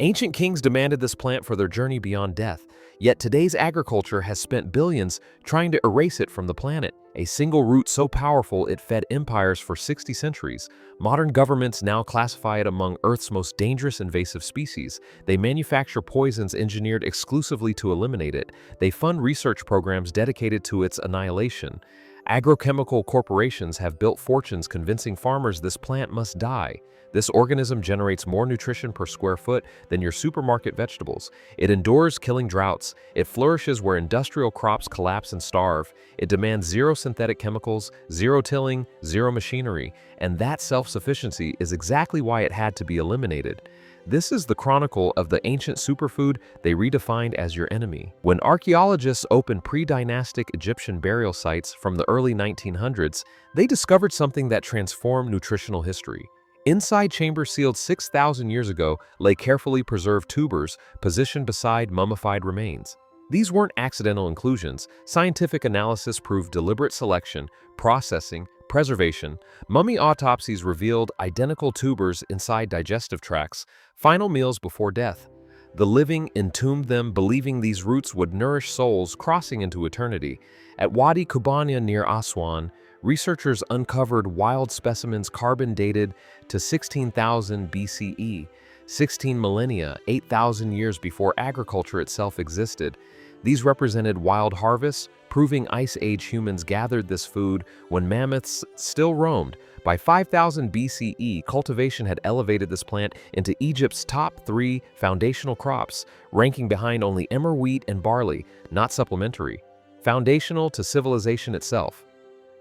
Ancient kings demanded this plant for their journey beyond death, yet today's agriculture has spent billions trying to erase it from the planet. A single root so powerful it fed empires for 60 centuries. Modern governments now classify it among Earth's most dangerous invasive species. They manufacture poisons engineered exclusively to eliminate it. They fund research programs dedicated to its annihilation. Agrochemical corporations have built fortunes convincing farmers this plant must die. This organism generates more nutrition per square foot than your supermarket vegetables. It endures killing droughts. It flourishes where industrial crops collapse and starve. It demands zero synthetic chemicals, zero tilling, zero machinery, and that self-sufficiency is exactly why it had to be eliminated. This is the chronicle of the ancient superfood they redefined as your enemy. When archaeologists opened pre-dynastic Egyptian burial sites from the early 1900s, they discovered something that transformed nutritional history. Inside chambers sealed 6,000 years ago lay carefully preserved tubers positioned beside mummified remains. These weren't accidental inclusions. Scientific analysis proved deliberate selection, processing, preservation. Mummy autopsies revealed identical tubers inside digestive tracts, final meals before death. The living entombed them, believing these roots would nourish souls crossing into eternity. At Wadi Kubania near Aswan, researchers uncovered wild specimens carbon-dated to 16,000 BCE, 16 millennia, 8,000 years before agriculture itself existed. These represented wild harvests, proving Ice Age humans gathered this food when mammoths still roamed. By 5000 BCE, cultivation had elevated this plant into Egypt's top 3 foundational crops, ranking behind only emmer wheat and barley, not supplementary. Foundational to civilization itself.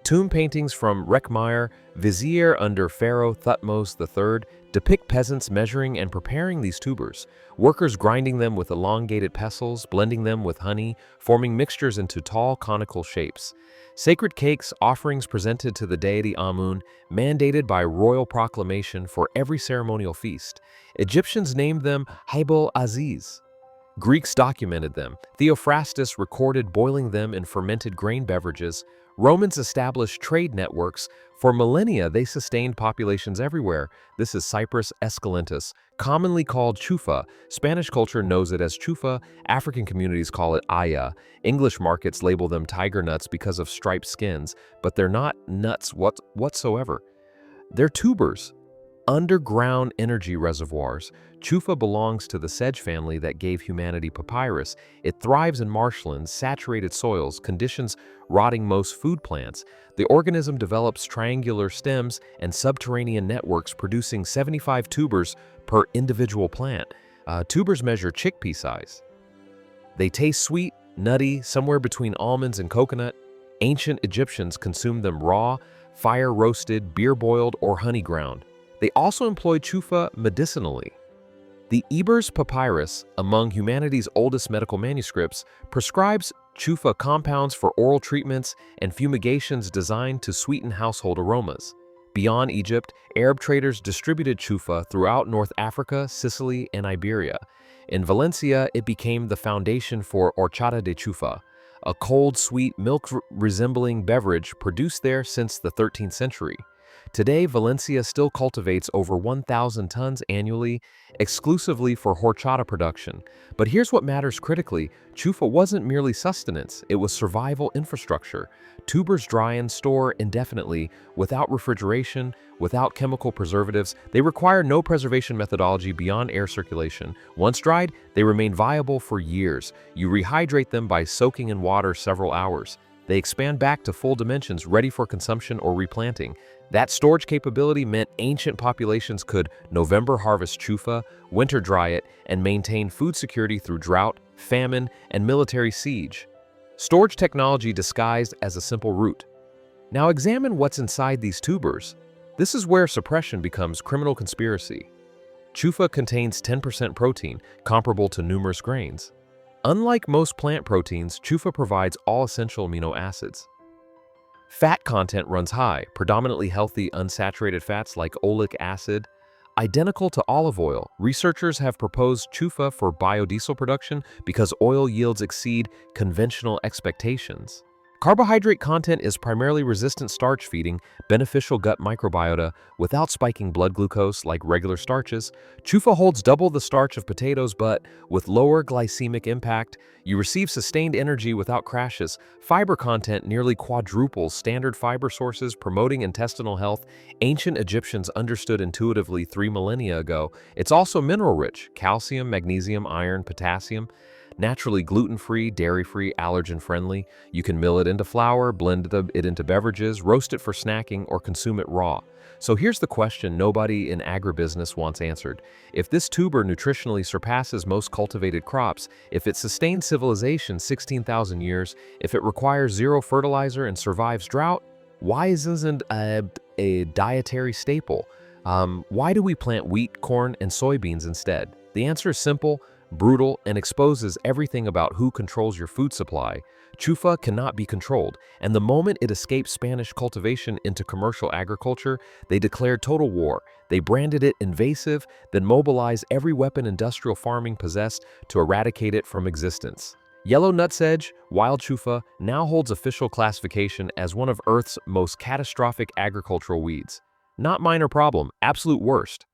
Tomb paintings from Rekhmire, vizier under Pharaoh Thutmose III, depict peasants measuring and preparing these tubers, workers grinding them with elongated pestles, blending them with honey, forming mixtures into tall conical shapes. Sacred cakes, offerings presented to the deity Amun, mandated by royal proclamation for every ceremonial feast. Egyptians named them Habel Aziz. Greeks documented them. Theophrastus recorded boiling them in fermented grain beverages. Romans established trade networks. For millennia, they sustained populations everywhere. This is Cyperus esculentus, commonly called Chufa. Spanish culture knows it as Chufa. African communities call it aya. English markets label them tiger nuts because of striped skins, but they're not nuts whatsoever. They're tubers. Underground energy reservoirs. Chufa belongs to the sedge family that gave humanity papyrus. It thrives in marshlands, saturated soils, conditions rotting most food plants. The organism develops triangular stems and subterranean networks producing 75 tubers per individual plant. Tubers measure chickpea size. They taste sweet, nutty, somewhere between almonds and coconut. Ancient Egyptians consumed them raw, fire-roasted, beer-boiled, or honey-ground. They also employed Chufa medicinally. The Ebers Papyrus, among humanity's oldest medical manuscripts, prescribes Chufa compounds for oral treatments and fumigations designed to sweeten household aromas. Beyond Egypt, Arab traders distributed Chufa throughout North Africa, Sicily, and Iberia. In Valencia, it became the foundation for horchata de Chufa, a cold, sweet, milk-resembling beverage produced there since the 13th century. Today, Valencia still cultivates over 1,000 tons annually, exclusively for horchata production. But here's what matters critically. Chufa wasn't merely sustenance, it was survival infrastructure. Tubers dry and store indefinitely, without refrigeration, without chemical preservatives. They require no preservation methodology beyond air circulation. Once dried, they remain viable for years. You rehydrate them by soaking in water several hours. They expand back to full dimensions, ready for consumption or replanting. That storage capability meant ancient populations could November harvest Chufa, winter dry it, and maintain food security through drought, famine, and military siege. Storage technology disguised as a simple root. Now examine what's inside these tubers. This is where suppression becomes criminal conspiracy. Chufa contains 10% protein, comparable to numerous grains. Unlike most plant proteins, Chufa provides all essential amino acids. Fat content runs high, predominantly healthy unsaturated fats like oleic acid. Identical to olive oil, researchers have proposed Chufa for biodiesel production because oil yields exceed conventional expectations. Carbohydrate content is primarily resistant starch feeding beneficial gut microbiota without spiking blood glucose like regular starches. Chufa holds double the starch of potatoes but with lower glycemic impact. You receive sustained energy without crashes. Fiber content nearly quadruples standard fiber sources promoting intestinal health. Ancient Egyptians understood intuitively 3 millennia ago. It's also mineral-rich: calcium, magnesium, iron, potassium. Naturally gluten-free, dairy-free, allergen-friendly. You can mill it into flour, blend it into beverages, roast it for snacking, or consume it raw. So here's the question nobody in agribusiness wants answered. If this tuber nutritionally surpasses most cultivated crops, if it sustains civilization 16,000 years, if it requires zero fertilizer and survives drought, why isn't a dietary staple? Why do we plant wheat, corn, and soybeans instead? The answer is simple, brutal, and exposes everything about who controls your food supply. Chufa cannot be controlled, and the moment it escaped Spanish cultivation into commercial agriculture, they declared total war. They branded it invasive, then mobilized every weapon industrial farming possessed to eradicate it from existence. Yellow nutsedge, wild chufa, now holds official classification as one of Earth's most catastrophic agricultural weeds. Not minor problem, absolute worst.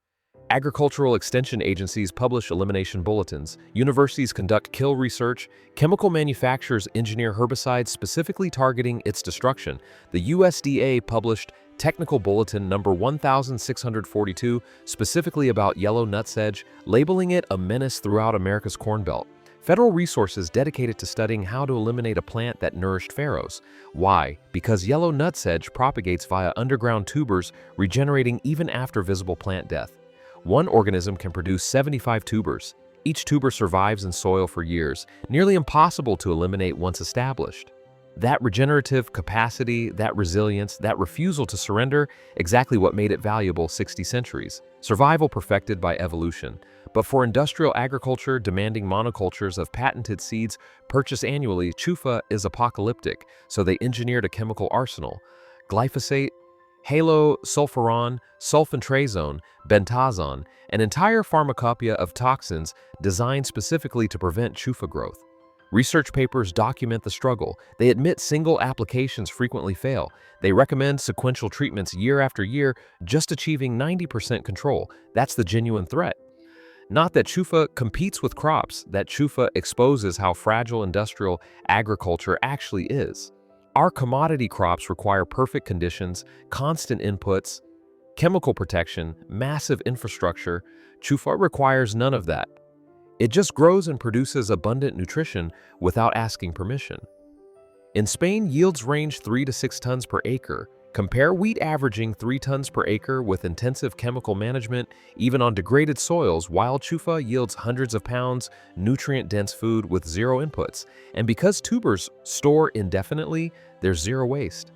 Agricultural extension agencies publish elimination bulletins, universities conduct kill research, chemical manufacturers engineer herbicides specifically targeting its destruction. The USDA published Technical Bulletin number 1642 specifically about yellow nutsedge, labeling it a menace throughout America's Corn Belt. Federal resources dedicated to studying how to eliminate a plant that nourished pharaohs. Why? Because yellow nutsedge propagates via underground tubers, regenerating even after visible plant death. One organism can produce 75 tubers. Each tuber survives in soil for years, nearly impossible to eliminate once established. That regenerative capacity, that resilience, that refusal to surrender, exactly what made it valuable 60 centuries. Survival perfected by evolution. But for industrial agriculture demanding monocultures of patented seeds purchased annually, Chufa is apocalyptic, so they engineered a chemical arsenal. Glyphosate, halosulfuron, sulfentrazone, bentazone, an entire pharmacopoeia of toxins designed specifically to prevent Chufa growth. Research papers document the struggle. They admit single applications frequently fail. They recommend sequential treatments year after year, just achieving 90% control. That's the genuine threat. Not that Chufa competes with crops, that Chufa exposes how fragile industrial agriculture actually is. Our commodity crops require perfect conditions, constant inputs, chemical protection, massive infrastructure. Chufa requires none of that. It just grows and produces abundant nutrition without asking permission. In Spain, yields range 3 to 6 tons per acre. Compare wheat averaging 3 tons per acre with intensive chemical management. Even on degraded soils, wild Chufa yields hundreds of pounds, nutrient-dense food with zero inputs. And because tubers store indefinitely, there's zero waste.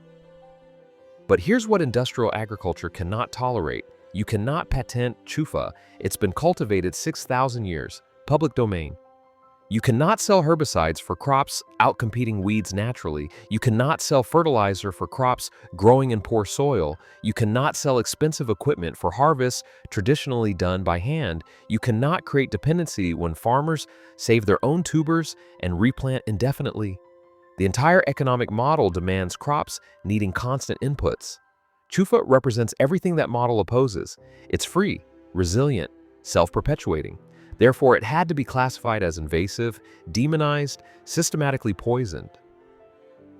But here's what industrial agriculture cannot tolerate. You cannot patent Chufa. It's been cultivated 6,000 years. Public domain. You cannot sell herbicides for crops outcompeting weeds naturally. You cannot sell fertilizer for crops growing in poor soil. You cannot sell expensive equipment for harvests traditionally done by hand. You cannot create dependency when farmers save their own tubers and replant indefinitely. The entire economic model demands crops needing constant inputs. Chufa represents everything that model opposes. It's free, resilient, self-perpetuating. Therefore, it had to be classified as invasive, demonized, systematically poisoned.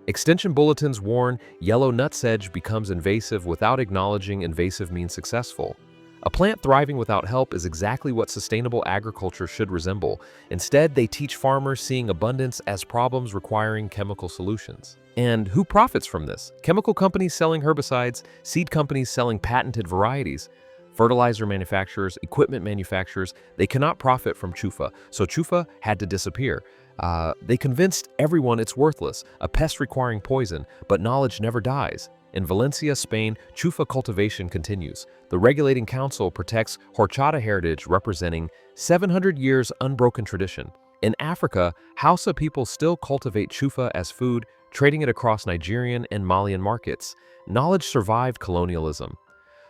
Extension bulletins warn yellow nutsedge becomes invasive without acknowledging invasive means successful. A plant thriving without help is exactly what sustainable agriculture should resemble. Instead, they teach farmers seeing abundance as problems requiring chemical solutions. And who profits from this? Chemical companies selling herbicides, seed companies selling patented varieties, fertilizer manufacturers, equipment manufacturers, they cannot profit from Chufa, so Chufa had to disappear. They convinced everyone it's worthless, a pest requiring poison, but knowledge never dies. In Valencia, Spain, Chufa cultivation continues. The regulating council protects horchata heritage representing 700 years unbroken tradition. In Africa, Hausa people still cultivate Chufa as food, trading it across Nigerian and Malian markets. Knowledge survived colonialism.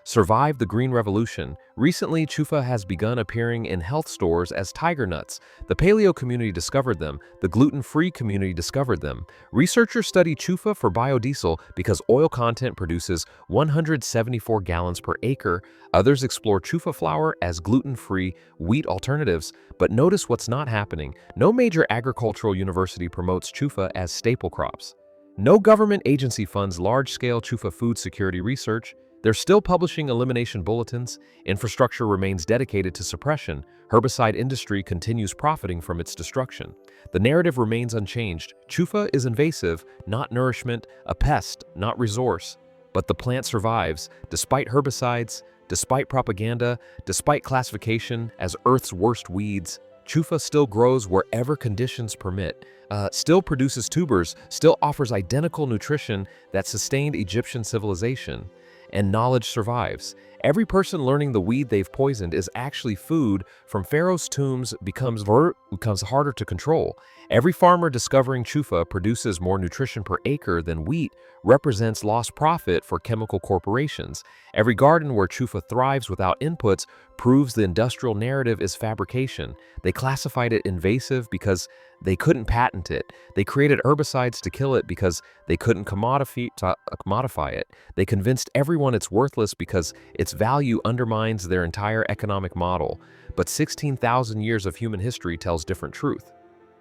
survived the Green Revolution. Recently, Chufa has begun appearing in health stores as tiger nuts. The paleo community discovered them. The gluten-free community discovered them. Researchers study Chufa for biodiesel because oil content produces 174 gallons per acre. Others explore Chufa flour as gluten-free wheat alternatives. But notice what's not happening. No major agricultural university promotes Chufa as staple crops. No government agency funds large-scale Chufa food security research. They're still publishing elimination bulletins. Infrastructure remains dedicated to suppression. Herbicide industry continues profiting from its destruction. The narrative remains unchanged. Chufa is invasive, not nourishment, a pest, not resource. But the plant survives, despite herbicides, despite propaganda, despite classification as Earth's worst weeds. Chufa still grows wherever conditions permit, still produces tubers, still offers identical nutrition that sustained Egyptian civilization. And knowledge survives. Every person learning the weed they've poisoned is actually food from pharaohs' tombs becomes harder to control. Every farmer discovering Chufa produces more nutrition per acre than wheat represents lost profit for chemical corporations. Every garden where Chufa thrives without inputs proves the industrial narrative is fabrication. They classified it invasive because they couldn't patent it. They created herbicides to kill it because they couldn't commodify it. They convinced everyone it's worthless because its value undermines their entire economic model. But 16,000 years of human history tells different truth.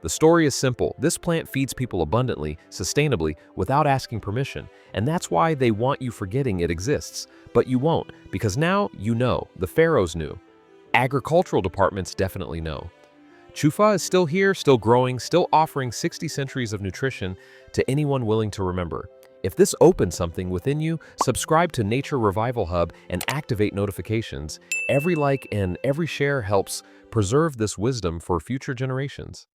The story is simple. This plant feeds people abundantly, sustainably, without asking permission. And that's why they want you forgetting it exists. But you won't, because now you know. The pharaohs knew. Agricultural departments definitely know. Chufa is still here, still growing, still offering 60 centuries of nutrition to anyone willing to remember. If this opened something within you, subscribe to Nature Revival Hub and activate notifications. Every like and every share helps preserve this wisdom for future generations.